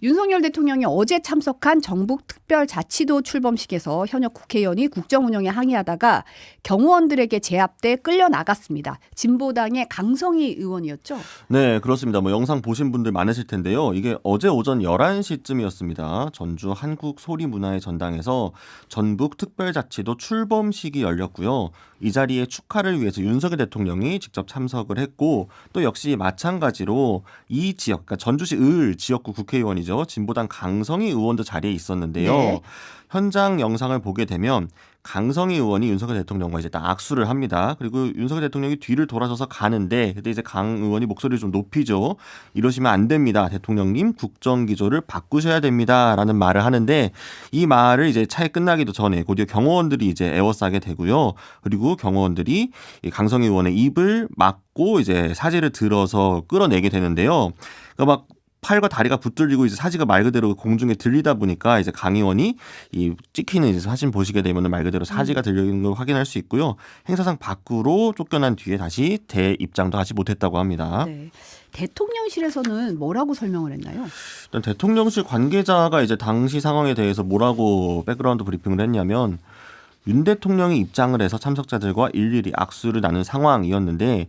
윤석열 대통령이 어제 참석한 정북 특별자치도 출범식에서 현역 국회의원이 국정 운영에 항의하다가 경호원들에게 제압돼 끌려 나갔습니다. 진보당의 강성희 의원이었죠? 네, 그렇습니다. 영상 보신 분들 많으실 텐데요. 이게 어제 오전 11시쯤이었습니다. 전주 한국소리문화의 전당에서 전북 특별자치도 출범식이 열렸고요. 이 자리에 축하를 위해서 윤석열 대통령이 직접 참석을 했고 또 역시 마찬가지로 이 지역, 그러니까 전주시 을 지역구 국회의원이죠. 진보당 강성희 의원도 자리에 있었는데요. 네. 현장 영상을 보게 되면 강성희 의원이 윤석열 대통령과 이제 딱 악수를 합니다. 그리고 윤석열 대통령이 뒤를 돌아서서 가는데 그때 이제 강 의원이 목소리를 좀 높이죠. 이러시면 안 됩니다. 대통령님 국정기조를 바꾸셔야 됩니다라는 말을 하는데 이 말을 이제 차에 끝나기도 전에 곧이어 경호원들이 이제 에워싸게 되고요. 그리고 경호원들이 이 강성희 의원의 입을 막고 이제 사지를 들어서 끌어내게 되는데요. 그러니까 막 팔과 다리가 붙들리고 이제 사지가 말 그대로 공중에 들리다 보니까 이제 강 의원이 이 찍히는 이제 사진 보시게 되면 말 그대로 사지가 들리는 걸 확인할 수 있고요. 행사장 밖으로 쫓겨난 뒤에 다시 대입장도 하지 못했다고 합니다. 네. 대통령실에서는 뭐라고 설명을 했나요? 일단 대통령실 관계자가 이제 당시 상황에 대해서 뭐라고 백그라운드 브리핑을 했냐면 윤 대통령이 입장을 해서 참석자들과 일일이 악수를 나눈 상황이었는데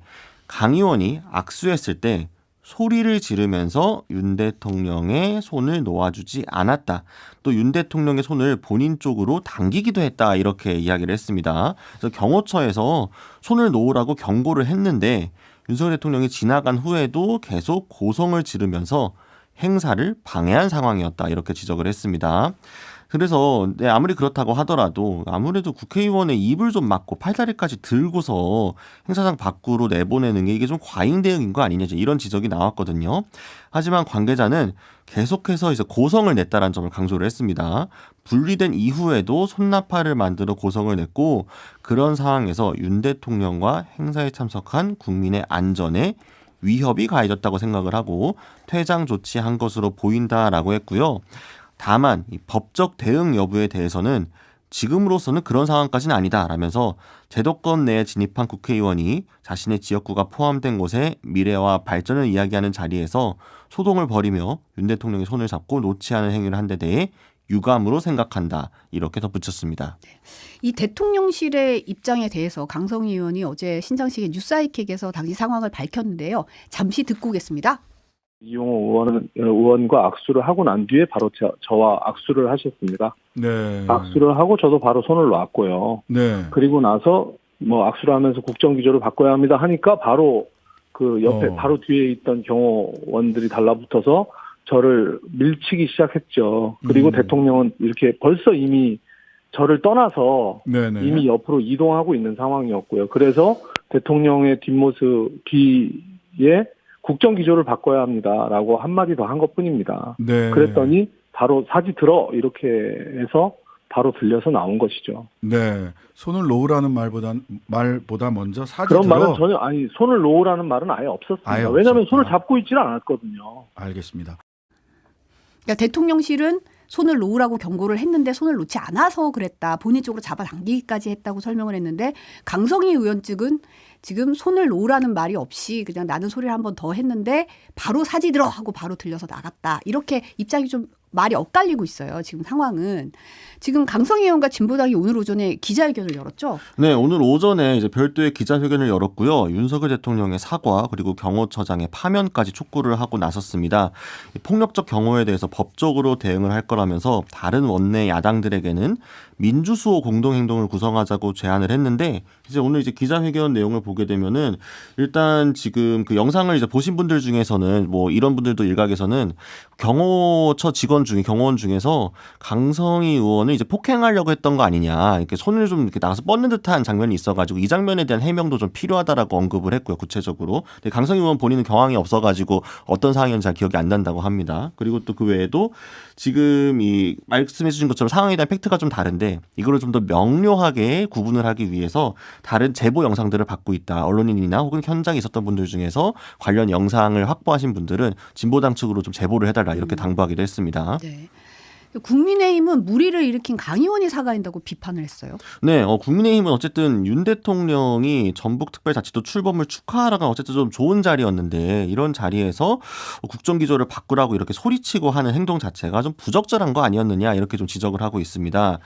강 의원이 악수했을 때 소리를 지르면서 윤 대통령의 손을 놓아주지 않았다. 또 윤 대통령의 손을 본인 쪽으로 당기기도 했다. 이렇게 이야기를 했습니다. 그래서 경호처에서 손을 놓으라고 경고를 했는데 윤석열 대통령이 지나간 후에도 계속 고성을 지르면서 행사를 방해한 상황이었다. 이렇게 지적을 했습니다. 그래서 아무리 그렇다고 하더라도 아무래도 국회의원의 입을 좀 막고 팔다리까지 들고서 행사장 밖으로 내보내는 게 이게 좀 과잉 대응인 거 아니냐 이런 지적이 나왔거든요. 하지만 관계자는 계속해서 이제 고성을 냈다라는 점을 강조를 했습니다. 분리된 이후에도 손나팔을 만들어 고성을 냈고 그런 상황에서 윤 대통령과 행사에 참석한 국민의 안전에 위협이 가해졌다고 생각을 하고 퇴장 조치한 것으로 보인다라고 했고요. 다만 이 법적 대응 여부에 대해서는 지금으로서는 그런 상황까지는 아니다라면서 제도권 내에 진입한 국회의원이 자신의 지역구가 포함된 곳의 미래와 발전을 이야기하는 자리에서 소동을 벌이며 윤 대통령의 손을 잡고 놓지 않은 행위를 한 데 대해 유감으로 생각한다. 이렇게 덧붙였습니다. 이 대통령실의 입장에 대해서 강성희 의원이 어제 신장식의 뉴스아이킥에서 당시 상황을 밝혔는데요. 잠시 듣고 오겠습니다. 이용호 의원과 악수를 하고 난 뒤에 바로 저와 악수를 하셨습니다. 네. 악수를 하고 저도 바로 손을 놨고요. 네. 그리고 나서 악수를 하면서 국정기조를 바꿔야 합니다 하니까 바로 그 옆에 바로 뒤에 있던 경호원들이 달라붙어서 저를 밀치기 시작했죠. 그리고 대통령은 이렇게 벌써 이미 저를 떠나서 네네. 이미 옆으로 이동하고 있는 상황이었고요. 그래서 대통령의 뒷모습 뒤에 국정기조를 바꿔야 합니다라고 한마디 더 한 것뿐입니다. 네. 그랬더니 바로 사지 들어 이렇게 해서 바로 들려서 나온 것이죠. 네. 손을 놓으라는 말보다 먼저 사지 그런 들어. 말은 전혀 손을 놓으라는 말은 아예 없었습니다. 아예 왜냐하면 없었구나. 손을 잡고 있지는 않았거든요. 알겠습니다. 그러니까 대통령실은 손을 놓으라고 경고를 했는데 손을 놓지 않아서 그랬다. 본인 쪽으로 잡아당기기까지 했다고 설명을 했는데 강성희 의원 측은 지금 손을 놓으라는 말이 없이 그냥 나는 소리를 한 번 더 했는데 바로 사지 들어 하고 바로 들려서 나갔다. 이렇게 입장이 좀 말이 엇갈리고 있어요. 지금 상황은. 지금 강성희 의원과 진보당이 오늘 오전에 기자회견을 열었죠. 네, 오늘 오전에 이제 별도의 기자회견을 열었고요. 윤석열 대통령의 사과 그리고 경호처장의 파면까지 촉구를 하고 나섰습니다. 폭력적 경호에 대해서 법적으로 대응을 할 거라면서 다른 원내 야당들에게는 민주수호 공동행동을 구성하자고 제안을 했는데 이제 오늘 이제 기자회견 내용을 보게 되면은 일단 지금 그 영상을 이제 보신 분들 중에서는 이런 분들도 일각에서는 경호처 경호원 중에서 강성희 의원을 이제 폭행하려고 했던 거 아니냐, 이렇게 손을 좀 이렇게 나가서 뻗는 듯한 장면이 있어가지고 이 장면에 대한 해명도 좀 필요하다라고 언급을 했고요, 구체적으로. 근데 강성희 의원 본인은 경황이 없어가지고 어떤 상황이었는지 잘 기억이 안 난다고 합니다. 그리고 또 그 외에도 지금 이 말씀해 주신 것처럼 상황에 대한 팩트가 좀 다른데 이거를 좀 더 명료하게 구분을 하기 위해서 다른 제보 영상들을 받고 있다. 언론인이나 혹은 현장에 있었던 분들 중에서 관련 영상을 확보하신 분들은 진보당 측으로 좀 제보를 해달라 이렇게 당부하기도 했습니다. 네. 국민의힘은 물의를 일으킨 강의원이 사과한다고 비판을 했어요. 네, 국민의힘은 어쨌든 윤 대통령이 전북특별자치도 출범을 축하하라가 어쨌든 좀 좋은 자리였는데 이런 자리에서 국정기조를 바꾸라고 이렇게 소리치고 하는 행동 자체가 좀 부적절한 거 아니었느냐 이렇게 좀 지적을 하고 있습니다.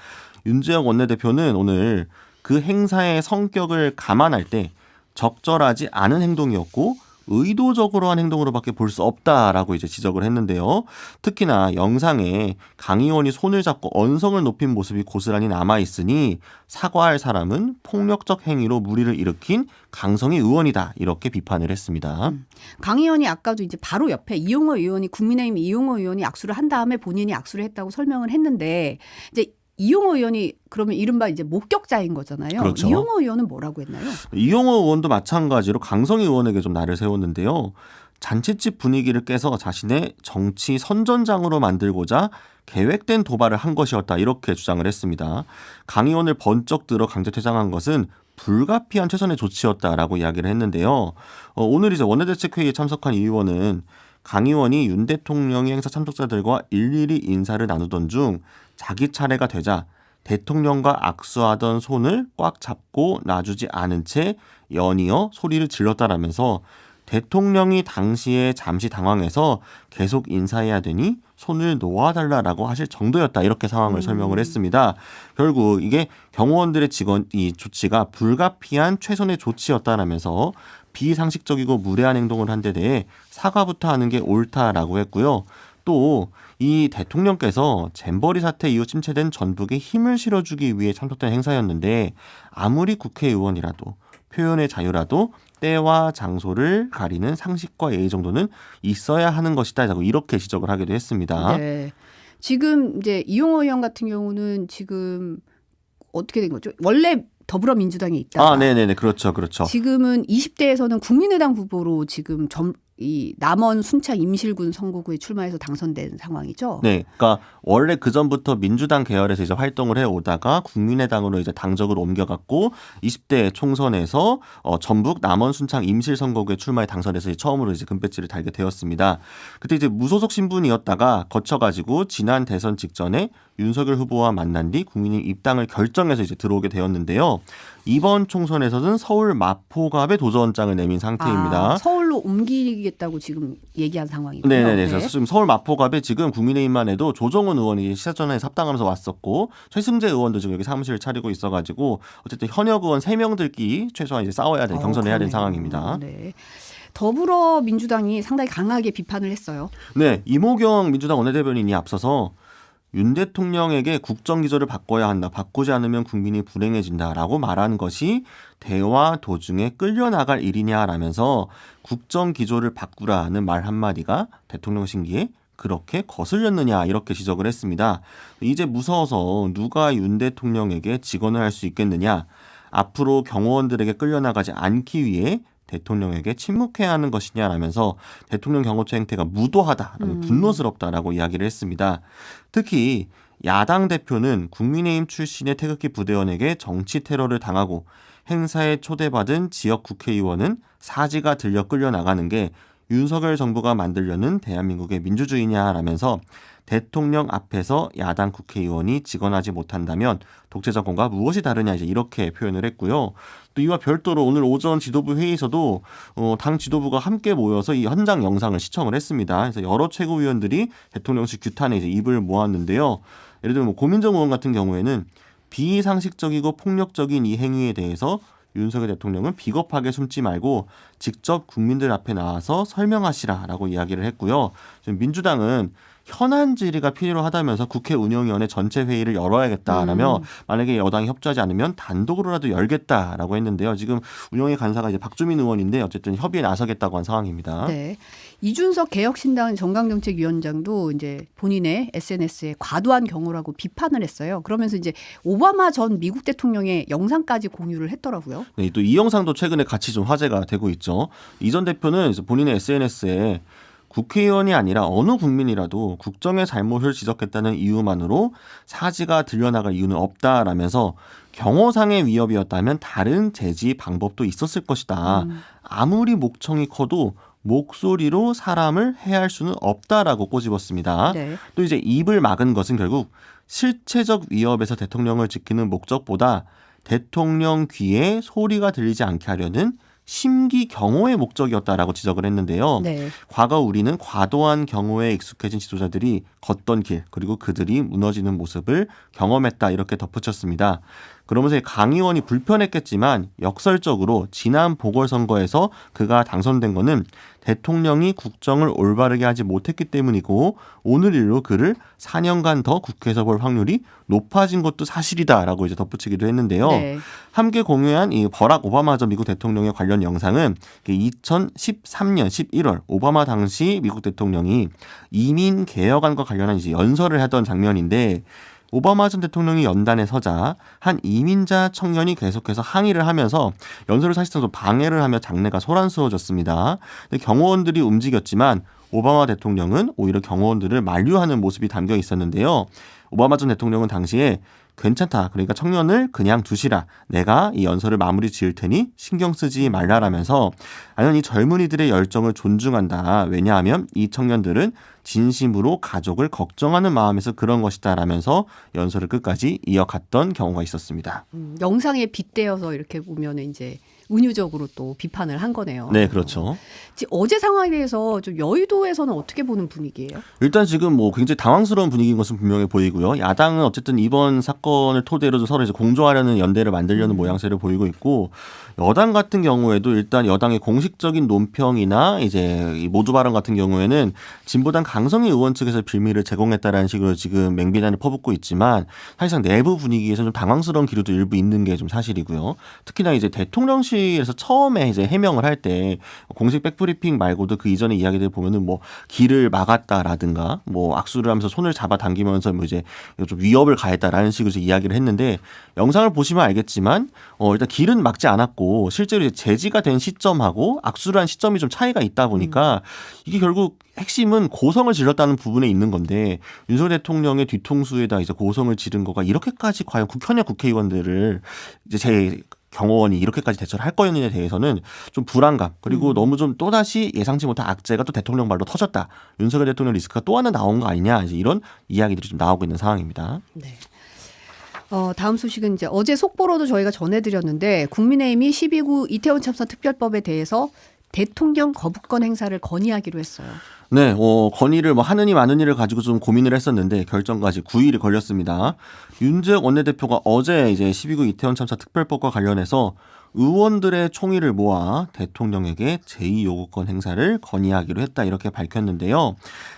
윤재혁 원내대표는 오늘 그 행사의 성격을 감안할 때 적절하지 않은 행동이었고 의도적으로 한 행동으로밖에 볼 수 없다라고 이제 지적을 했는데요. 특히나 영상에 강 의원이 손을 잡고 언성을 높인 모습이 고스란히 남아 있으니 사과할 사람은 폭력적 행위로 물의를 일으킨 강성희 의원이다 이렇게 비판을 했습니다. 강 의원이 아까도 이제 바로 옆에 이용호 의원이 국민의힘 이용호 의원이 악수를 한 다음에 본인이 악수를 했다고 설명을 했는데 이제 이용호 의원이 그러면 이른바 이제 목격자인 거잖아요. 그렇죠. 이용호 의원은 뭐라고 했나요? 이용호 의원도 마찬가지로 강성희 의원에게 좀 날을 세웠는데요. 잔치집 분위기를 깨서 자신의 정치 선전장으로 만들고자 계획된 도발을 한 것이었다 이렇게 주장을 했습니다. 강 의원을 번쩍 들어 강제 퇴장한 것은 불가피한 최선의 조치였다라고 이야기를 했는데요. 오늘 이제 원내대책회의에 참석한 이 의원은 강 의원이 윤 대통령의 행사 참석자들과 일일이 인사를 나누던 중 자기 차례가 되자 대통령과 악수하던 손을 꽉 잡고 놔주지 않은 채 연이어 소리를 질렀다라면서 대통령이 당시에 잠시 당황해서 계속 인사해야 되니 손을 놓아달라라고 하실 정도였다 이렇게 상황을 설명을 했습니다. 결국 이게 경호원들의 이 조치가 불가피한 최선의 조치였다라면서 비상식적이고 무례한 행동을 한 데 대해 사과부터 하는 게 옳다라고 했고요. 또 이 대통령께서 잼버리 사태 이후 침체된 전북에 힘을 실어주기 위해 참석된 행사였는데 아무리 국회의원이라도 표현의 자유라도 때와 장소를 가리는 상식과 예의 정도는 있어야 하는 것이다. 이렇게 지적을 하기도 했습니다. 네. 지금 이제 이용호 의원 같은 경우는 지금 어떻게 된 거죠? 원래 더불어민주당에 있다가 네네네. 그렇죠. 지금은 20대에서는 국민의당 후보로 지금 이 남원 순창 임실군 선거구에 출마해서 당선된 상황이죠. 네, 그러니까 원래 그 전부터 민주당 계열에서 이제 활동을 해 오다가 국민의당으로 이제 당적으로 옮겨갔고 20대 총선에서 전북 남원 순창 임실 선거구에 출마해 당선해서 처음으로 이제 금배지를 달게 되었습니다. 그때 이제 무소속 신분이었다가 거쳐가지고 지난 대선 직전에 윤석열 후보와 만난 뒤 국민의힘 입당을 결정해서 이제 들어오게 되었는데요. 이번 총선에서는 서울 마포갑에 도전장을 내민 상태입니다. 서울로 옮기겠다고 지금 얘기한 상황이고요. 네네네. 그래서 지금 서울 마포갑에 지금 국민의힘만 해도 조정훈 의원이 시사전환에서 합당하면서 왔었고 최승재 의원도 지금 여기 사무실을 차리고 있어가지고 어쨌든 현역 의원 3명들끼리 최소한 이제 싸워야 되는 경선해야 되는 상황입니다. 네. 더불어민주당이 상당히 강하게 비판을 했어요. 네, 이모경 민주당 원내대변인이 앞서서 윤 대통령에게 국정기조를 바꿔야 한다. 바꾸지 않으면 국민이 불행해진다라고 말한 것이 대화 도중에 끌려나갈 일이냐라면서 국정기조를 바꾸라는 말 한마디가 대통령 심기에 그렇게 거슬렸느냐 이렇게 지적을 했습니다. 이제 무서워서 누가 윤 대통령에게 직언을 할 수 있겠느냐. 앞으로 경호원들에게 끌려나가지 않기 위해 대통령에게 침묵해야 하는 것이냐라면서 대통령 경호처 행태가 무도하다, 분노스럽다라고 이야기를 했습니다. 특히 야당 대표는 국민의힘 출신의 태극기 부대원에게 정치 테러를 당하고 행사에 초대받은 지역 국회의원은 사지가 들려 끌려나가는 게 윤석열 정부가 만들려는 대한민국의 민주주의냐라면서 대통령 앞에서 야당 국회의원이 직언하지 못한다면 독재 정권과 무엇이 다르냐 이렇게 표현을 했고요. 또 이와 별도로 오늘 오전 지도부 회의에서도 당 지도부가 함께 모여서 이 현장 영상을 시청을 했습니다. 그래서 여러 최고위원들이 대통령실 규탄에 이제 입을 모았는데요. 예를 들면 고민정 의원 같은 경우에는 비상식적이고 폭력적인 이 행위에 대해서 윤석열 대통령은 비겁하게 숨지 말고 직접 국민들 앞에 나와서 설명하시라라고 이야기를 했고요. 지금 민주당은 현안 질의가 필요하다면서 국회 운영위원회 전체 회의를 열어야겠다라며 만약에 여당이 협조하지 않으면 단독으로라도 열겠다라고 했는데요. 지금 운영위 간사가 이제 박주민 의원인데 어쨌든 협의에 나서겠다고 한 상황입니다. 네. 이준석 개혁신당 정강정책위원장도 이제 본인의 SNS에 과도한 경호라고 비판을 했어요. 그러면서 이제 오바마 전 미국 대통령의 영상까지 공유를 했더라고요. 네, 또 이 영상도 최근에 같이 좀 화제가 되고 있죠. 이 전 대표는 본인의 SNS에 국회의원이 아니라 어느 국민이라도 국정의 잘못을 지적했다는 이유만으로 사지가 들려나갈 이유는 없다라면서 경호상의 위협이었다면 다른 제지 방법도 있었을 것이다. 아무리 목청이 커도 목소리로 사람을 해할 수는 없다라고 꼬집었습니다. 네. 또 이제 입을 막은 것은 결국 실체적 위협에서 대통령을 지키는 목적보다 대통령 귀에 소리가 들리지 않게 하려는 심기 경호의 목적이었다라고 지적을 했는데요. 네. 과거 우리는 과도한 경호에 익숙해진 지도자들이 걷던 길 그리고 그들이 무너지는 모습을 경험했다 이렇게 덧붙였습니다. 그러면서 강 의원이 불편했겠지만 역설적으로 지난 보궐선거에서 그가 당선된 것은 대통령이 국정을 올바르게 하지 못했기 때문이고 오늘 일로 그를 4년간 더 국회에서 볼 확률이 높아진 것도 사실이다라고 이제 덧붙이기도 했는데요. 네. 함께 공유한 이 버락 오바마 전 미국 대통령의 관련 영상은 2013년 11월 오바마 당시 미국 대통령이 이민 개혁안과 관련한 이제 연설을 하던 장면인데 오바마 전 대통령이 연단에 서자 한 이민자 청년이 계속해서 항의를 하면서 연설을 사실상 좀 방해를 하며 장내가 소란스러워졌습니다. 근데 경호원들이 움직였지만 오바마 대통령은 오히려 경호원들을 만류하는 모습이 담겨 있었는데요. 오바마 전 대통령은 당시에 괜찮다. 그러니까 청년을 그냥 두시라. 내가 이 연설을 마무리 지을 테니 신경 쓰지 말라라면서 나는 이 젊은이들의 열정을 존중한다. 왜냐하면 이 청년들은 진심으로 가족을 걱정하는 마음에서 그런 것이다 라면서 연설을 끝까지 이어갔던 경우가 있었습니다. 영상에 빗대어서 이렇게 보면 이제 은유적으로 또 비판을 한 거네요. 네, 그렇죠. 어제 상황에 대해서 좀 여의도에서는 어떻게 보는 분위기예요? 일단 지금 뭐 굉장히 당황스러운 분위기인 것은 분명해 보이고요. 야당은 어쨌든 이번 사건을 토대로 좀 서로 이제 공조하려는 연대를 만들려는 모양새를 보이고 있고, 여당 같은 경우에도 일단 여당의 공식적인 논평이나 이제 이 모두 발언 같은 경우에는 진보당 강성희 의원 측에서 빌미를 제공했다라는 식으로 지금 맹비난을 퍼붓고 있지만 사실상 내부 분위기에서 좀 당황스러운 기류도 일부 있는 게 좀 사실이고요. 특히나 이제 대통령실에서 처음에 이제 해명을 할 때 공식 백브리핑 말고도 그 이전의 이야기들 보면은 뭐 길을 막았다라든가 뭐 악수를 하면서 손을 잡아 당기면서 뭐 이제 좀 위협을 가했다라는 식으로 이야기를 했는데, 영상을 보시면 알겠지만 일단 길은 막지 않았고 실제로 이제 제지가 된 시점하고 악수를 한 시점이 좀 차이가 있다 보니까 이게 결국 핵심은 고성을 질렀다는 부분에 있는 건데, 윤석열 대통령의 뒤통수에다 이제 고성을 지른 거가 이렇게까지 과연 현역 국회의원들을 이제 제 경호원이 이렇게까지 대처를 할 거였느냐에 대해서는 좀 불안감, 그리고 너무 좀 또다시 예상치 못한 악재가 또 대통령 발로 터졌다. 윤석열 대통령 리스크가 또 하나 나온 거 아니냐, 이제 이런 이야기들이 좀 나오고 있는 상황입니다. 네. 다음 소식은 이제 어제 속보로도 저희가 전해드렸는데, 국민의힘이 12구 이태원 참사 특별법에 대해서 대통령 거부권 행사를 건의하기로 했어요. 네, 건의를 뭐 하느니 마느니를 가지고 좀 고민을 했었는데 결정까지 9일이 걸렸습니다. 윤재욱 원내대표가 어제 이제 12구 이태원 참사 특별법과 관련해서 의원들의 총의를 모아 대통령에게 제2요구권 행사를 건의하기로 했다, 이렇게 밝혔는데요.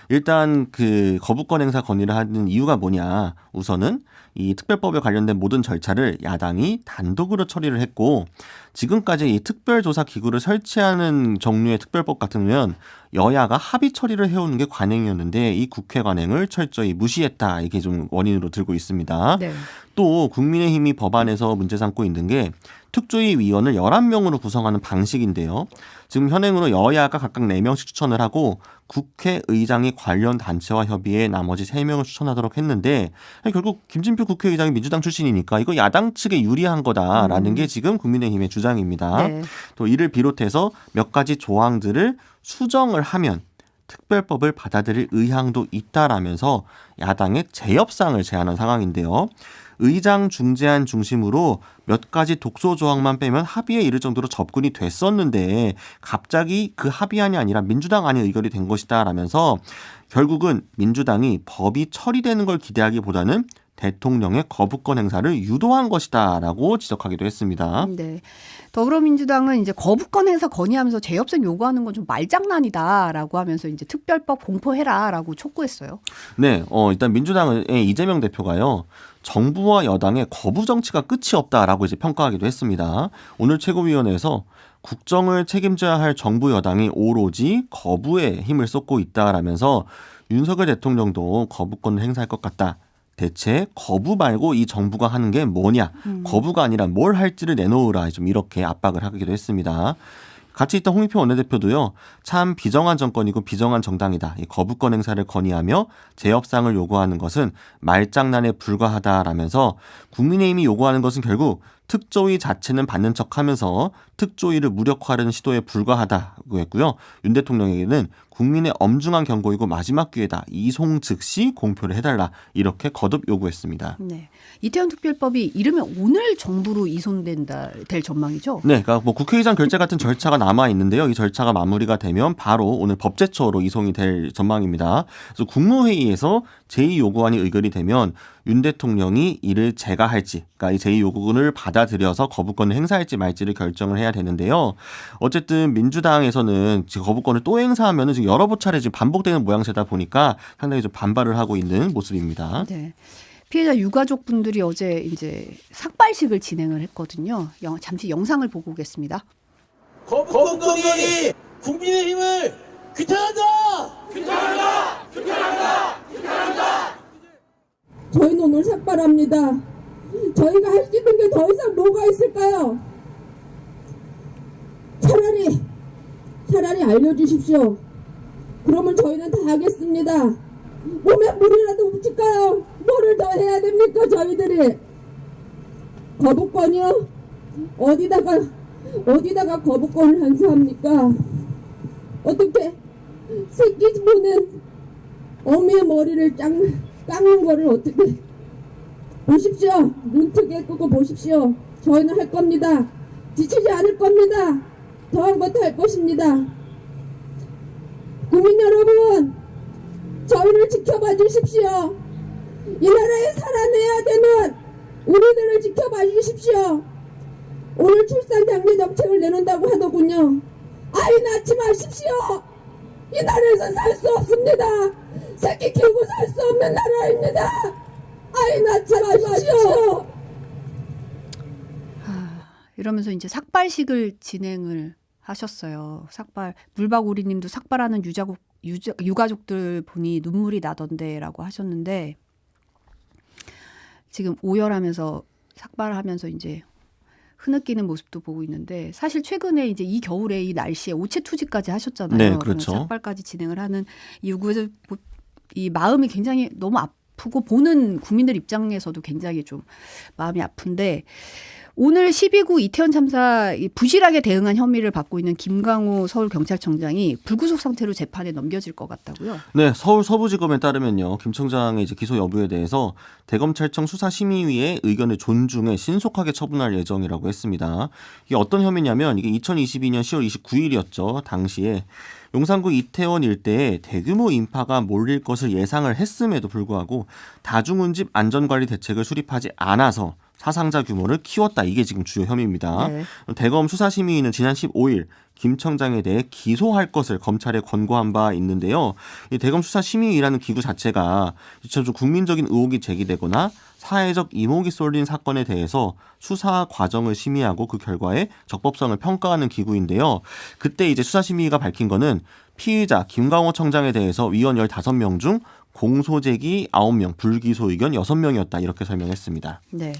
일단 그 거부권 행사 건의를 하는 이유가 뭐냐, 우선은 이 특별법에 관련된 모든 절차를 야당이 단독으로 처리를 했고, 지금까지 이 특별조사기구를 설치하는 종류의 특별법 같으면 여야가 합의 처리를 해오는 게 관행이었는데 이 국회 관행을 철저히 무시했다, 이게 좀 원인으로 들고 있습니다. 네. 또 국민의힘이 법안에서 문제 삼고 있는 게 특조위 위원을 11명으로 구성하는 방식인데요. 지금 현행으로 여야가 각각 4명씩 추천을 하고 국회의장이 관련 단체와 협의해 나머지 3명을 추천하도록 했는데, 결국 김진표 국회의장이 민주당 출신이니까 이거 야당 측에 유리한 거다라는 게 지금 국민의힘의 주장입니다. 네. 또 이를 비롯해서 몇 가지 조항들을 수정을 하면 특별법을 받아들일 의향도 있다라면서 야당의 재협상을 제안한 상황인데요. 의장 중재안 중심으로 몇 가지 독소 조항만 빼면 합의에 이를 정도로 접근이 됐었는데 갑자기 그 합의안이 아니라 민주당 안에 의결이 된 것이다 라면서 결국은 민주당이 법이 처리되는 걸 기대하기보다는 대통령의 거부권 행사를 유도한 것이다라고 지적하기도 했습니다. 네. 더불어민주당은 이제 거부권 행사 건의하면서 재협상 요구하는 건 좀 말장난이다라고 하면서 이제 특별법 공포해라라고 촉구했어요. 네, 일단 민주당의 이재명 대표가요, 정부와 여당의 거부 정치가 끝이 없다라고 이제 평가하기도 했습니다. 오늘 최고위원회에서 국정을 책임져야 할 정부 여당이 오로지 거부에 힘을 쏟고 있다라면서 윤석열 대통령도 거부권을 행사할 것 같다. 대체 거부 말고 이 정부가 하는 게 뭐냐, 거부가 아니라 뭘 할지를 내놓으라, 좀 이렇게 압박을 하기도 했습니다. 같이 있던 홍익표 원내대표도요, 참 비정한 정권이고 비정한 정당이다, 이 거부권 행사를 건의하며 재협상을 요구하는 것은 말장난에 불과하다라면서 국민의힘이 요구하는 것은 결국 특조위 자체는 받는 척하면서 특조위를 무력화하려는 시도에 불과하다고 했고요. 윤 대통령에게는 국민의 엄중한 경고이고 마지막 기회다. 이송 즉시 공표를 해달라. 이렇게 거듭 요구했습니다. 네. 이태원 특별법이 이르면 오늘 정부로 될 전망이죠? 네, 그러니까 뭐 국회의장 결재 같은 절차가 남아 있는데요. 이 절차가 마무리가 되면 바로 오늘 법제처로 이송이 될 전망입니다. 그래서 국무회의에서 제2 요구안이 의결이 되면 윤 대통령이 이를 제가할지, 그러니까 이 제2 요구안을 받아들여서 거부권을 행사할지 말지를 결정을 해야 되는데요. 어쨌든 민주당에서는 지금 거부권을 또 행사하면은 지금 여러 차례 지금 반복되는 모양새다 보니까 상당히 좀 반발을 하고 있는 모습입니다. 네. 피해자 유가족분들이 어제 이제 삭발식을 진행을 했거든요. 잠시 영상을 보고 오겠습니다. 거부권이 국민의힘을 규탄한다! 규탄한다! 규탄한다! 규탄한다! 저희는 오늘 삭발합니다. 저희가 할 수 있는 게 더 이상 뭐가 있을까요? 차라리 알려주십시오. 그러면 저희는 다 하겠습니다. 몸에 물이라도 묻힐까요? 뭐를 더 해야 됩니까, 저희들이? 거부권이요? 어디다가 거부권을 행사합니까? 어떻게 새끼 보는 어미의 머리를 깎는 거를 어떻게 보십시오. 눈뜨게 끄고 보십시오. 저희는 할 겁니다. 지치지 않을 겁니다. 더한 것도 할 것입니다. 국민 여러분, 저희를 지켜봐 주십시오. 이 나라에 살아내야 되는 우리들을 지켜봐 주십시오. 오늘 출산 장려 정책을 내놓는다고 하더군요. 아이 낳지 마십시오. 이 나라에서 살 수 없습니다. 새끼 키우고 살 수 없는 나라입니다. 아이 낳지 마십시오. 이러면서 이제 삭발식을 진행을 하셨어요. 물박우리님도 삭발하는 유가족들 보니 눈물이 나던데라고 하셨는데 지금 오열하면서 삭발하면서 이제 흐느끼는 모습도 보고 있는데 사실 최근에 이제 이 겨울에 이 날씨에 오체투지까지 하셨잖아요. 네, 그렇죠. 삭발까지 진행을 하는 이 마음이 굉장히 너무 아프고 보는 국민들 입장에서도 굉장히 좀 마음이 아픈데 오늘 12구 이태원 참사 부실하게 대응한 혐의를 받고 있는 김광호 서울경찰청장이 불구속 상태로 재판에 넘겨질 것 같다고요? 네, 서울 서부지검에 따르면요, 김 청장의 이제 기소 여부에 대해서 대검찰청 수사심의위의 의견을 존중해 신속하게 처분할 예정이라고 했습니다. 이게 어떤 혐의냐면 이게 2022년 10월 29일이었죠. 당시에 용산구 이태원 일대에 대규모 인파가 몰릴 것을 예상을 했음에도 불구하고 다중운집 안전관리 대책을 수립하지 않아서 사상자 규모를 키웠다. 이게 지금 주요 혐의입니다. 네. 대검 수사심의위는 지난 15일 김 청장에 대해 기소할 것을 검찰에 권고한 바 있는데요. 이 대검 수사심의위라는 기구 자체가 좀 국민적인 의혹이 제기되거나 사회적 이목이 쏠린 사건에 대해서 수사 과정을 심의하고 그 결과에 적법성을 평가하는 기구인데요. 그때 이제 수사심의위가 밝힌 거는 피의자 김광호 청장에 대해서 위원 15명 중 공소제기 9명, 불기소 의견 6명이었다. 이렇게 설명했습니다. 네.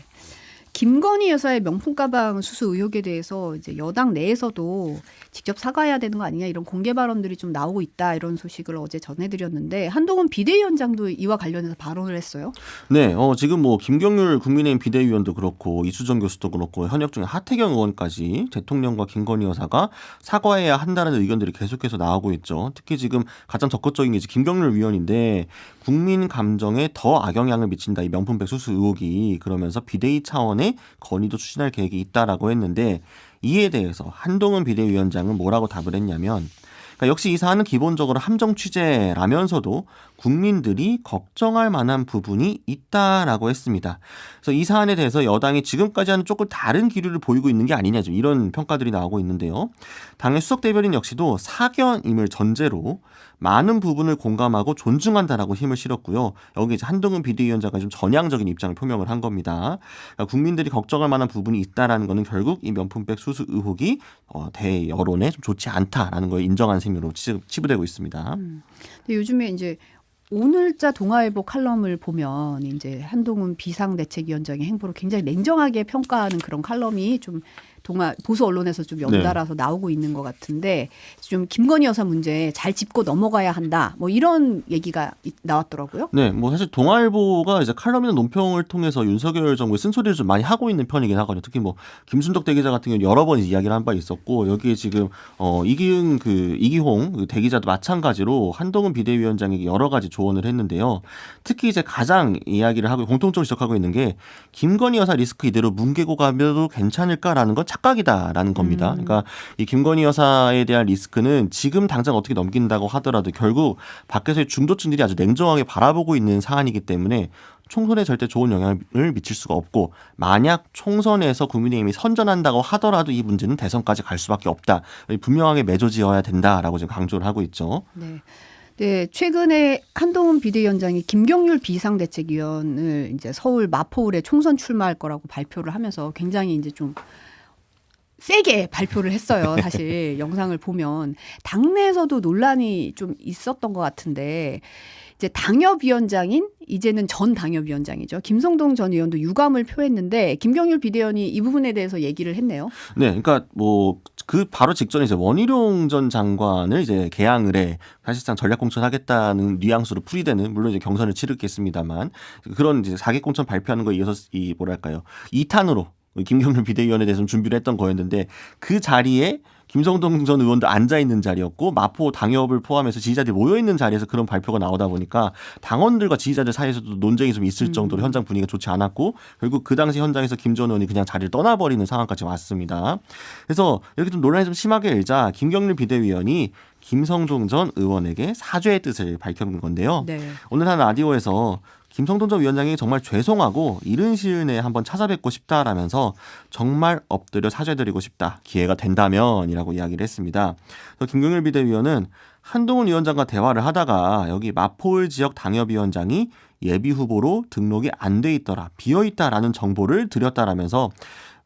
김건희 여사의 명품 가방 수수 의혹에 대해서 이제 여당 내에서도 직접 사과해야 되는 거 아니냐 이런 공개 발언들이 좀 나오고 있다 이런 소식을 어제 전해드렸는데 한동훈 비대위원장도 이와 관련해서 발언을 했어요. 네, 지금 뭐 김경률 국민의힘 비대위원도 그렇고 이수정 교수도 그렇고 현역 중에 하태경 의원까지 대통령과 김건희 여사가 사과해야 한다는 의견들이 계속해서 나오고 있죠. 특히 지금 가장 적극적인 게 이제 김경률 위원인데 국민 감정에 더 악영향을 미친다 이 명품백 수수 의혹이 그러면서 비대위 차원의 건의도 추진할 계획이 있다라고 했는데 이에 대해서 한동훈 비대위원장은 뭐라고 답을 했냐면 그러니까 역시 이 사안은 기본적으로 함정 취재라면서도 국민들이 걱정할 만한 부분이 있다라고 했습니다. 그래서 이 사안에 대해서 여당이 지금까지와는 조금 다른 기류를 보이고 있는 게 아니냐 좀 이런 평가들이 나오고 있는데요. 당의 수석 대변인 역시도 사견임을 전제로 많은 부분을 공감하고 존중한다라고 힘을 실었고요. 여기 이제 한동훈 비대위원장과 좀 전향적인 입장을 표명을 한 겁니다. 그러니까 국민들이 걱정할 만한 부분이 있다라는 것은 결국 이 명품백 수수 의혹이 대여론에 좀 좋지 않다라는 걸 인정한 셈으로 치부되고 있습니다. 근데 요즘에 이제 오늘자 동아일보 칼럼을 보면 이제 한동훈 비상대책위원장의 행보를 굉장히 냉정하게 평가하는 그런 칼럼이 좀 보수 언론에서 좀 연달아서 나오고 있는 것 같은데 좀 김건희 여사 문제 잘 짚고 넘어가야 한다. 뭐 이런 얘기가 나왔더라고요. 네, 뭐 사실 동아일보가 이제 칼럼이나 논평을 통해서 윤석열 정부의 쓴소리를 좀 많이 하고 있는 편이긴 하거든요. 특히 뭐 김순덕 대기자 같은 경우 여러 번 이야기를 한 바 있었고 여기에 지금 이기홍 대기자도 마찬가지로 한동훈 비대위원장에게 여러 가지 조언을 했는데요. 특히 이제 가장 이야기를 하고 공통적으로 지적하고 있는 게 김건희 여사 리스크 이대로 뭉개고 가면도 괜찮을까라는 건 착각이다라는 겁니다. 그러니까 이 김건희 여사에 대한 리스크는 지금 당장 어떻게 넘긴다고 하더라도 결국 밖에서의 중도층들이 아주 냉정하게 바라보고 있는 사안이기 때문에 총선에 절대 좋은 영향을 미칠 수가 없고 만약 총선에서 국민의힘이 선전한다고 하더라도 이 문제는 대선까지 갈 수밖에 없다. 분명하게 매조지어야 된다라고 지금 강조를 하고 있죠. 네. 네, 최근에 한동훈 비대위원장이 김경률 비상대책위원을 이제 서울 마포울에 총선 출마할 거라고 발표를 하면서 굉장히 이제 좀 세게 발표를 했어요. 사실 영상을 보면 당내에서도 논란이 좀 있었던 것 같은데 이제 당협위원장인 이제는 전 당협위원장이죠. 김성동 전 의원도 유감을 표했는데 김경률 비대위원이 이 부분에 대해서 얘기를 했네요. 네, 그러니까 뭐 그 바로 직전에 이제 원희룡 전 장관을 이제 개항을 해 사실상 전략 공천하겠다는 뉘앙스로 풀이되는 물론 이제 경선을 치르겠습니다만 그런 이제 사기 공천 발표하는 거에 이어서 이 뭐랄까요 2탄으로 김경률 비대위원에 대해서 준비를 했던 거였는데 그 자리에 김성동 전 의원도 앉아있는 자리였고 마포 당협을 포함해서 지지자들이 모여있는 자리에서 그런 발표가 나오다 보니까 당원들과 지지자들 사이에서도 논쟁이 좀 있을 정도로 현장 분위기가 좋지 않았고 결국 그 당시 현장에서 김 전 의원이 그냥 자리를 떠나버리는 상황까지 왔습니다. 그래서 이렇게 좀 논란이 좀 심하게 일자 김경률 비대위원이 김성동 전 의원에게 사죄의 뜻을 밝힌 건데요. 네. 오늘 한 라디오에서 김성동 전 위원장이 정말 죄송하고 이른 시일 내에 한번 찾아뵙고 싶다라면서 정말 엎드려 사죄드리고 싶다. 기회가 된다면이라고 이야기를 했습니다. 그래서 김경률 비대위원은 한동훈 위원장과 대화를 하다가 여기 마포울 지역 당협위원장이 예비 후보로 등록이 안 돼 있더라. 비어 있다라는 정보를 드렸다라면서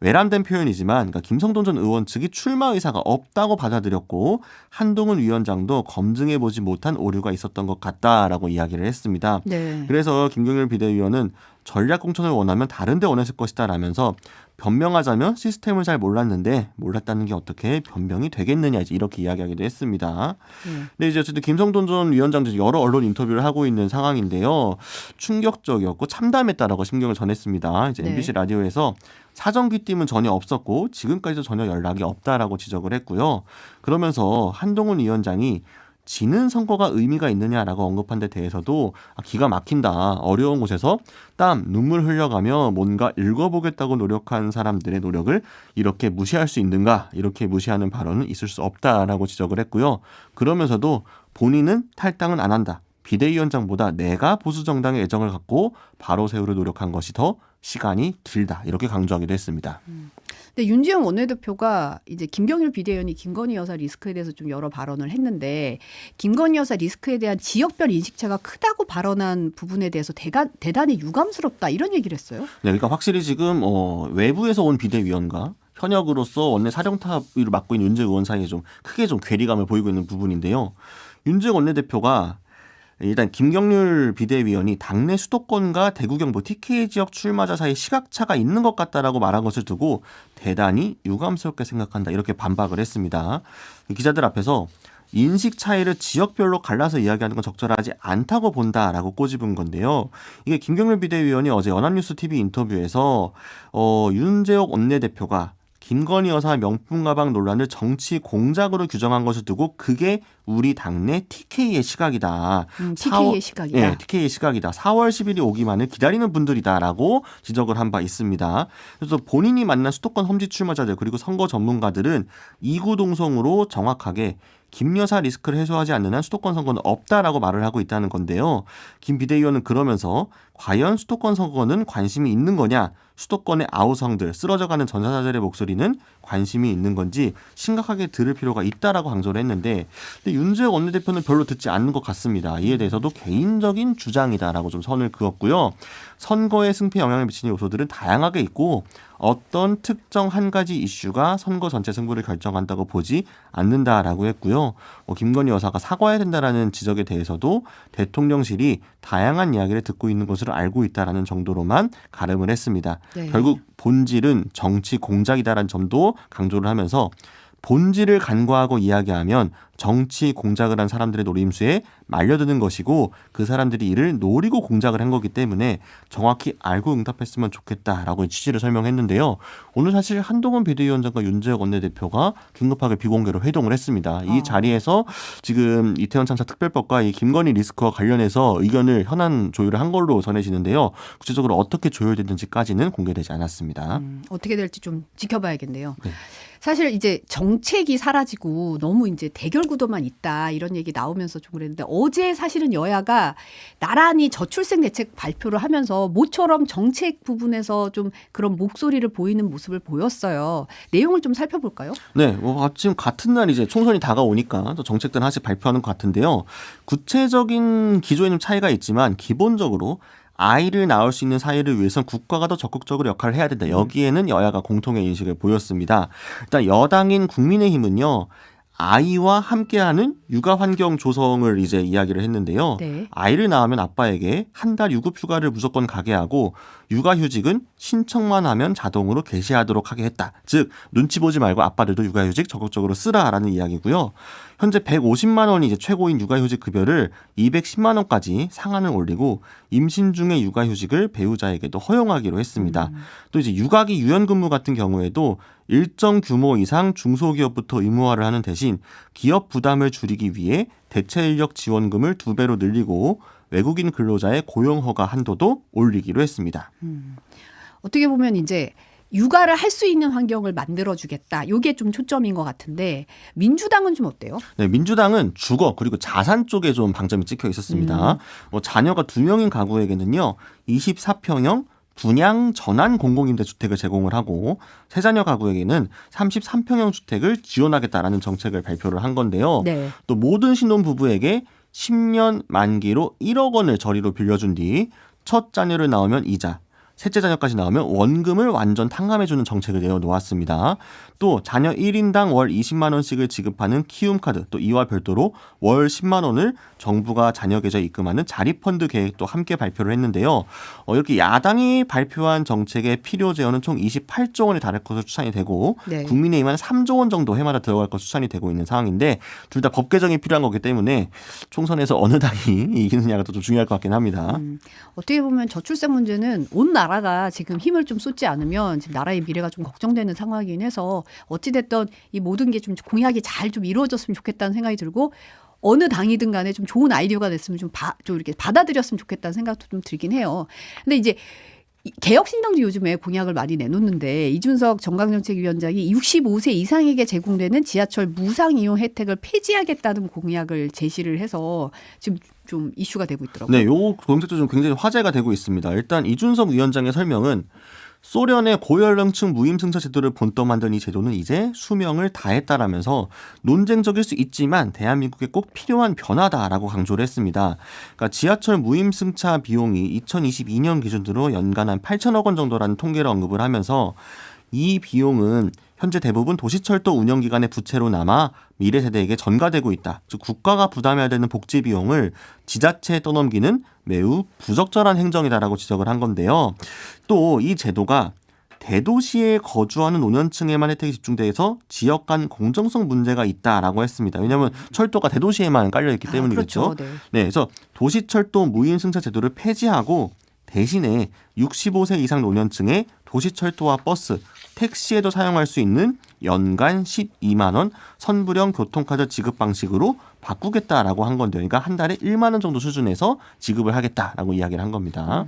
외람된 표현이지만 그러니까 김성동 전 의원 측이 출마 의사가 없다고 받아들였고 한동훈 위원장도 검증해보지 못한 오류가 있었던 것 같다라고 이야기를 했습니다. 네. 그래서 김경률 비대위원은 전략 공천을 원하면 다른 데 원했을 것이다 라면서 변명하자면 시스템을 잘 몰랐는데 몰랐다는 게 어떻게 변명이 되겠느냐 이렇게 이야기하기도 했습니다. 근데 이제 어쨌든 김성동 전 위원장도 여러 언론 인터뷰를 하고 있는 상황인데요. 충격적이었고 참담했다라고 심경을 전했습니다. 이제 네. MBC 라디오에서 사정 귀띔은 전혀 없었고 지금까지도 전혀 연락이 없다라고 지적을 했고요. 그러면서 한동훈 위원장이 지는 선거가 의미가 있느냐라고 언급한 데 대해서도 기가 막힌다. 어려운 곳에서 땀, 눈물 흘려가며 뭔가 읽어보겠다고 노력한 사람들의 노력을 이렇게 무시할 수 있는가? 이렇게 무시하는 발언은 있을 수 없다라고 지적을 했고요. 그러면서도 본인은 탈당은 안 한다. 비대위원장보다 내가 보수정당의 애정을 갖고 바로 세우려 노력한 것이 더 시간이 길다. 이렇게 강조하기도 했습니다. 근데 윤지영 원내대표가 이제 김경률 비대위원이 김건희 여사 리스크에 대해서 좀 여러 발언을 했는데 김건희 여사 리스크에 대한 지역별 인식차가 크다고 발언한 부분에 대해서 대단히 유감스럽다 이런 얘기를 했어요. 네, 그러니까 확실히 지금 외부에서 온 비대위원과 현역으로서 원내 사령탑을 맡고 있는 윤재욱 의원 사이에 좀 크게 좀 괴리감을 보이고 있는 부분인데요. 윤재욱 원내대표가 일단 김경률 비대위원이 당내 수도권과 대구 경북 TK 지역 출마자 사이 시각차가 있는 것 같다라고 말한 것을 두고 대단히 유감스럽게 생각한다 이렇게 반박을 했습니다. 기자들 앞에서 인식 차이를 지역별로 갈라서 이야기하는 건 적절하지 않다고 본다라고 꼬집은 건데요. 이게 김경률 비대위원이 어제 연합뉴스 TV 인터뷰에서 윤재욱 원내대표가 김건희 여사 명품 가방 논란을 정치 공작으로 규정한 것을 두고 그게 우리 당내 TK의 시각이다. TK의 시각이다. 네, TK의 시각이다. 4월 10일이 오기만을 기다리는 분들이다라고 지적을 한 바 있습니다. 그래서 본인이 만난 수도권 험지 출마자들 그리고 선거 전문가들은 이구동성으로 정확하게 김 여사 리스크를 해소하지 않는 한 수도권 선거는 없다라고 말을 하고 있다는 건데요. 김 비대위원은 그러면서 과연 수도권 선거는 관심이 있는 거냐, 수도권의 아우성들, 쓰러져가는 전사자들의 목소리는 관심이 있는 건지 심각하게 들을 필요가 있다라고 강조를 했는데 근데 윤재욱 원내대표는 별로 듣지 않는 것 같습니다. 이에 대해서도 개인적인 주장이다라고 좀 선을 그었고요. 선거에 승패에 영향을 미치는 요소들은 다양하게 있고 어떤 특정 한 가지 이슈가 선거 전체 승부를 결정한다고 보지 않는다라고 했고요. 김건희 여사가 사과해야 된다라는 지적에 대해서도 대통령실이 다양한 이야기를 듣고 있는 것으로 알고 있다라는 정도로만 가름을 했습니다. 네. 결국 본질은 정치 공작이다라는 점도 강조를 하면서 본질을 간과하고 이야기하면 정치 공작을 한 사람들의 노림수에 말려드는 것이고 그 사람들이 이를 노리고 공작을 한 거기 때문에 정확히 알고 응답했으면 좋겠다라고 취지를 설명했는데요. 오늘 사실 한동훈 비대위원장과 윤재혁 원내대표가 긴급하게 비공개로 회동을 했습니다. 이 자리에서 지금 이태원 참사 특별법과 이 김건희 리스크와 관련해서 의견을 현안 조율을 한 걸로 전해지는데요. 구체적으로 어떻게 조율됐는지까지는 공개되지 않았습니다. 어떻게 될지 좀 지켜봐야겠네요. 네. 사실 이제 정책이 사라지고 너무 이제 대결 구도만 있다 이런 얘기 나오면서 좀 그랬는데 어제 사실은 여야가 나란히 저출생 대책 발표를 하면서 모처럼 정책 부분에서 좀 그런 목소리를 보이는 모습을 보였어요. 내용을 좀 살펴볼까요? 네, 지금 같은 날 이제 총선이 다가오니까 또 정책들 하나씩 발표하는 것 같은데요. 구체적인 기조에는 차이가 있지만 기본적으로 아이를 낳을 수 있는 사회를 위해서는 국가가 더 적극적으로 역할을 해야 된다. 여기에는 여야가 공통의 인식을 보였습니다. 일단 여당인 국민의힘은요. 아이와 함께하는 육아 환경 조성을 이제 이야기를 했는데요. 네. 아이를 낳으면 아빠에게 한 달 유급 휴가를 무조건 가게 하고 육아휴직은 신청만 하면 자동으로 개시하도록 하게 했다. 즉 눈치 보지 말고 아빠들도 육아휴직 적극적으로 쓰라라는 이야기고요. 현재 150만 원이 이제 최고인 육아휴직 급여를 210만 원까지 상한을 올리고 임신 중에 육아휴직을 배우자에게도 허용하기로 했습니다. 또 이제 육아기 유연근무 같은 경우에도 일정 규모 이상 중소기업부터 의무화를 하는 대신 기업 부담을 줄이기 위해 대체 인력 지원금을 2배로 늘리고 외국인 근로자의 고용 허가 한도도 올리기로 했습니다. 어떻게 보면 이제 육아를 할 수 있는 환경을 만들어주겠다. 이게 좀 초점인 것 같은데 민주당은 좀 어때요? 네, 민주당은 주거 그리고 자산 쪽에 좀 방점이 찍혀 있었습니다. 자녀가 2명인 가구에게는요. 24평형 분양 전환 공공임대주택을 제공을 하고 세자녀 가구에게는 33평형 주택을 지원하겠다라는 정책을 발표를 한 건데요. 네. 또 모든 신혼부부에게 10년 만기로 1억 원을 저리로 빌려준 뒤 첫 자녀를 낳으면 이자, 셋째 자녀까지 나오면 원금을 완전 탕감해주는 정책을 내어놓았습니다. 또 자녀 1인당 월 20만 원씩을 지급하는 키움카드, 또 이와 별도로 월 10만 원을 정부가 자녀 계좌에 입금하는 자립펀드 계획도 함께 발표를 했는데요. 이렇게 야당이 발표한 정책의 필요 재원은 총 28조 원에 달할 것으로 추산이 되고 네. 국민의힘은 3조 원 정도 해마다 들어갈 것으로 추산이 되고 있는 상황인데 둘 다 법 개정이 필요한 거기 때문에 총선에서 어느 당이 이기느냐가 또 좀 중요할 것 같긴 합니다. 어떻게 보면 저출생 문제는 온 나라가 지금 힘을 좀 쏟지 않으면 지금 나라의 미래가 좀 걱정되는 상황이긴 해서 어찌됐든 이 모든 게 좀 공약이 잘 좀 이루어졌으면 좋겠다는 생각이 들고 어느 당이든 간에 좀 좋은 아이디어가 됐으면 좀 이렇게 받아들였으면 좋겠다는 생각도 좀 들긴 해요. 근데 이제 개혁신당도 요즘에 공약을 많이 내놓는데 이준석 정강정책위원장이 65세 이상에게 제공되는 지하철 무상이용 혜택을 폐지하겠다는 공약을 제시를 해서 지금 좀 이슈가 되고 있더라고요. 네, 요 정책도 좀 굉장히 화제가 되고 있습니다. 일단 이준석 위원장의 설명은 소련의 고연령층 무임승차 제도를 본떠 만든 이 제도는 이제 수명을 다했다라면서 논쟁적일 수 있지만 대한민국에 꼭 필요한 변화다라고 강조를 했습니다. 그러니까 지하철 무임승차 비용이 2022년 기준으로 연간 한 8천억 원 정도라는 통계를 언급을 하면서 이 비용은 현재 대부분 도시철도 운영기관의 부채로 남아 미래 세대에게 전가되고 있다. 즉 국가가 부담해야 되는 복지 비용을 지자체에 떠넘기는 매우 부적절한 행정이다라고 지적을 한 건데요. 또 이 제도가 대도시에 거주하는 노년층에만 혜택이 집중돼서 지역 간 공정성 문제가 있다라고 했습니다. 왜냐하면 철도가 대도시에만 깔려있기 때문이겠죠. 그렇죠. 네. 네, 그래서 도시철도 무임승차 제도를 폐지하고 대신에 65세 이상 노년층에 도시철도와 버스, 택시에도 사용할 수 있는 연간 12만 원 선불형 교통카드 지급 방식으로 바꾸겠다라고 한 건데요. 그러니까 한 달에 1만 원 정도 수준에서 지급을 하겠다라고 이야기를 한 겁니다.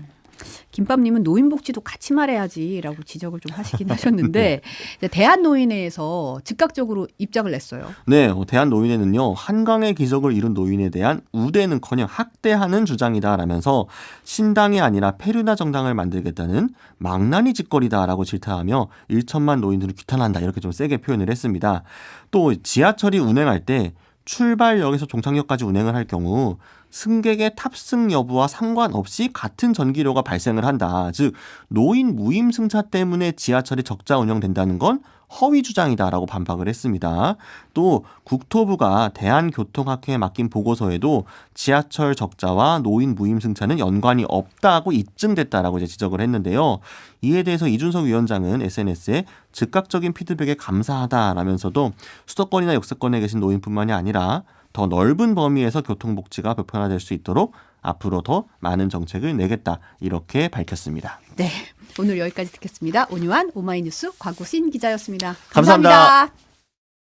김밥님은 노인복지도 같이 말해야지라고 지적을 좀 하시긴 하셨는데 대한노인회에서 즉각적으로 입장을 냈어요. 네, 대한노인회는요. 한강의 기적을 이룬 노인에 대한 우대는커녕 학대하는 주장이다라면서 신당이 아니라 페르나 정당을 만들겠다는 망나니 짓거리다라고 질타하며 1천만 노인들을 규탄한다 이렇게 좀 세게 표현을 했습니다. 또 지하철이 운행할 때 출발역에서 종착역까지 운행을 할 경우 승객의 탑승 여부와 상관없이 같은 전기료가 발생을 한다. 즉 노인 무임 승차 때문에 지하철이 적자 운영된다는 건 허위 주장이다라고 반박을 했습니다. 또 국토부가 대한교통학회에 맡긴 보고서에도 지하철 적자와 노인 무임 승차는 연관이 없다고 입증됐다라고 이제 지적을 했는데요. 이에 대해서 이준석 위원장은 SNS에 즉각적인 피드백에 감사하다라면서도 수도권이나 역세권에 계신 노인뿐만이 아니라 더 넓은 범위에서 교통복지가 보편화될 수 있도록 앞으로 더 많은 정책을 내겠다 이렇게 밝혔습니다. 네, 오늘 여기까지 듣겠습니다. 온유한 오마이뉴스 곽우신 기자였습니다. 감사합니다. 감사합니다.